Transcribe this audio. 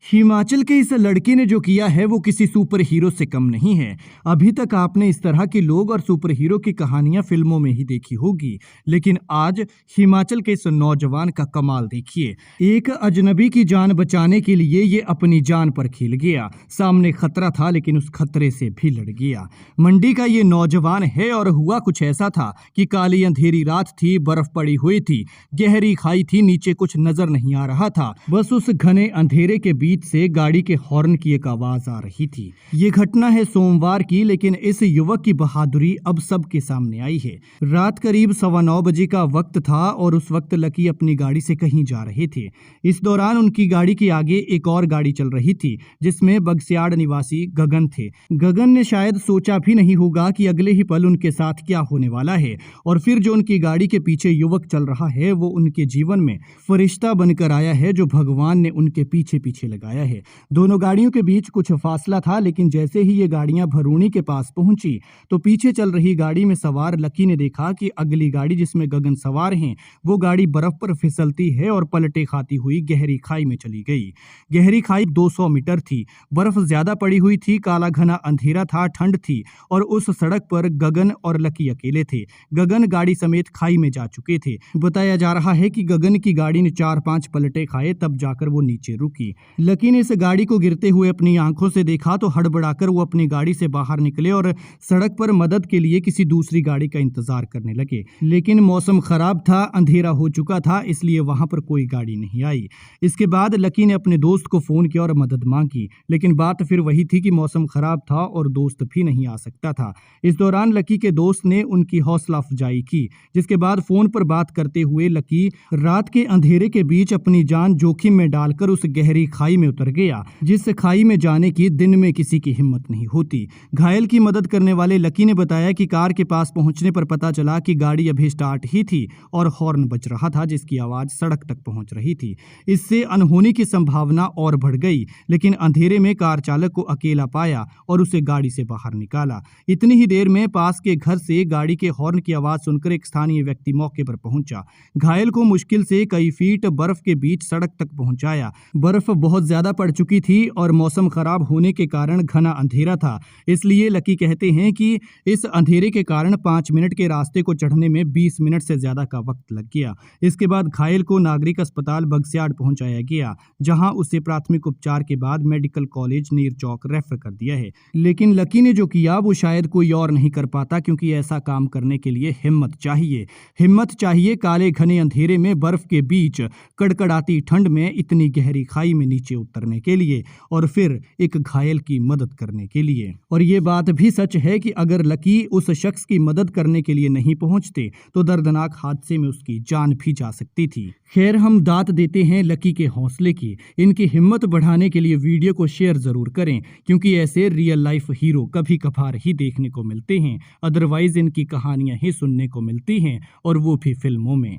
हिमाचल के इस लड़के ने जो किया है वो किसी सुपर हीरो से कम नहीं है। अभी तक आपने इस तरह के लोग और सुपर हीरो की कहानियां फिल्मों में ही देखी होगी, लेकिन आज हिमाचल के इस नौजवान का कमाल देखिए। एक अजनबी की जान बचाने के लिए ये अपनी जान पर खेल गया। सामने खतरा था लेकिन उस खतरे से भी लड़ गया। मंडी का ये नौजवान है और हुआ कुछ ऐसा था कि काली अंधेरी रात थी, बर्फ पड़ी हुई थी, गहरी खाई थी, नीचे कुछ नजर नहीं आ रहा था। बस उस घने अंधेरे के बीच से गाड़ी के हॉर्न की एक आवाज आ रही थी। ये घटना है सोमवार की, लेकिन इस युवक की बहादुरी अब सबके सामने आई है। रात करीब 9:15 बजे का वक्त था और उस वक्त लकी अपनी गाड़ी से कहीं जा रहे थे। इस दौरान उनकी गाड़ी के आगे एक और गाड़ी चल रही थी जिसमें बगस्याड़ निवासी गगन थे। गगन ने शायद सोचा भी नहीं होगा कि अगले ही पल उनके साथ क्या होने वाला है, और फिर जो उनकी गाड़ी के पीछे युवक चल रहा है वो उनके जीवन में फरिश्ता बनकर आया है जो भगवान ने उनके पीछे पीछे लगाया है। दोनों गाड़ियों के बीच कुछ फासला था, लेकिन जैसे ही ये गाड़ियां भरूणी के पास पहुंची तो पीछे चल रही गाड़ी में सवार लकी ने देखा कि अगली गाड़ी जिसमें गगन सवार हैं वो गाड़ी बर्फ पर फिसलती है और पलटे खाती हुई गहरी खाई में चली गई। गहरी खाई 200 मीटर थी, बर्फ ज्यादा पड़ी हुई थी, काला घना अंधेरा था, ठंड थी और उस सड़क पर गगन और लकी अकेले थे। गगन गाड़ी समेत खाई में जा चुके थे। बताया जा रहा है कि गगन की गाड़ी ने 4-5 पलटे खाए तब जाकर वो नीचे रुकी। लकी ने इस गाड़ी को गिरते हुए अपनी आंखों से देखा तो हड़बड़ाकर वो अपनी गाड़ी से बाहर निकले और सड़क पर मदद के लिए किसी दूसरी गाड़ी का इंतजार करने लगे, लेकिन मौसम खराब था, अंधेरा हो चुका था, इसलिए वहां पर कोई गाड़ी नहीं आई। इसके बाद लकी ने अपने दोस्त को फोन किया और मदद मांगी, लेकिन बात फिर वही थी कि मौसम खराब था और दोस्त भी नहीं आ सकता था। इस दौरान लकी के दोस्त ने उनकी हौसला अफजाई की, जिसके बाद फोन पर बात करते हुए लकी रात के अंधेरे के बीच अपनी जान जोखिम में डालकर उस गहरी खाई में उतर गया, जिस खाई में जाने की दिन में किसी की हिम्मत नहीं होती। घायल की मदद करने वाले लकी ने बताया कि कार के पास पहुंचने पर पता चला कि गाड़ी अभी स्टार्ट ही थी और हॉर्न बज रहा था जिसकी आवाज सड़क तक पहुंच रही थी। इससे अनहोनी की संभावना और बढ़ गई, लेकिन अंधेरे में कार चालक को अकेला पाया और उसे गाड़ी से बाहर निकाला। इतनी ही देर में पास के घर से गाड़ी के हॉर्न की आवाज सुनकर एक स्थानीय व्यक्ति मौके पर पहुंचा। घायल को मुश्किल से कई फीट बर्फ के बीच सड़क तक पहुंचाया। बर्फ बहुत ज्यादा पड़ चुकी थी और मौसम खराब होने के कारण घना अंधेरा था, इसलिए लकी कहते हैं कि इस अंधेरे के कारण 5 मिनट के रास्ते को चढ़ने में 20 मिनट से ज्यादा का वक्त लग गया। इसके बाद घायल को नागरिक अस्पताल बगस्याड़ पहुंचाया गया, जहां उसे प्राथमिक उपचार के बाद मेडिकल कॉलेज नीर चौक रेफर कर दिया है। लेकिन लकी ने जो किया वो शायद कोई और नहीं कर पाता, क्योंकि ऐसा काम करने के लिए हिम्मत चाहिए। काले घने अंधेरे में बर्फ के बीच कड़कड़ाती ठंड में इतनी गहरी खाई में नीचे उतरने के लिए और फिर एक घायल की मदद करने के लिए। और ये बात भी सच है कि अगर लकी उस शख्स की मदद करने के लिए नहीं पहुंचते तो दर्दनाक हादसे में उसकी जान भी जा सकती थी। खैर, हम दात देते हैं लकी के हौसले की। इनकी हिम्मत बढ़ाने के लिए वीडियो को शेयर जरूर करें, क्योंकि ऐसे रियल लाइफ हीरो कभी कभार ही देखने को मिलते हैं, अदरवाइज इनकी कहानियां ही सुनने को मिलती हैं, और वो भी फिल्मों में।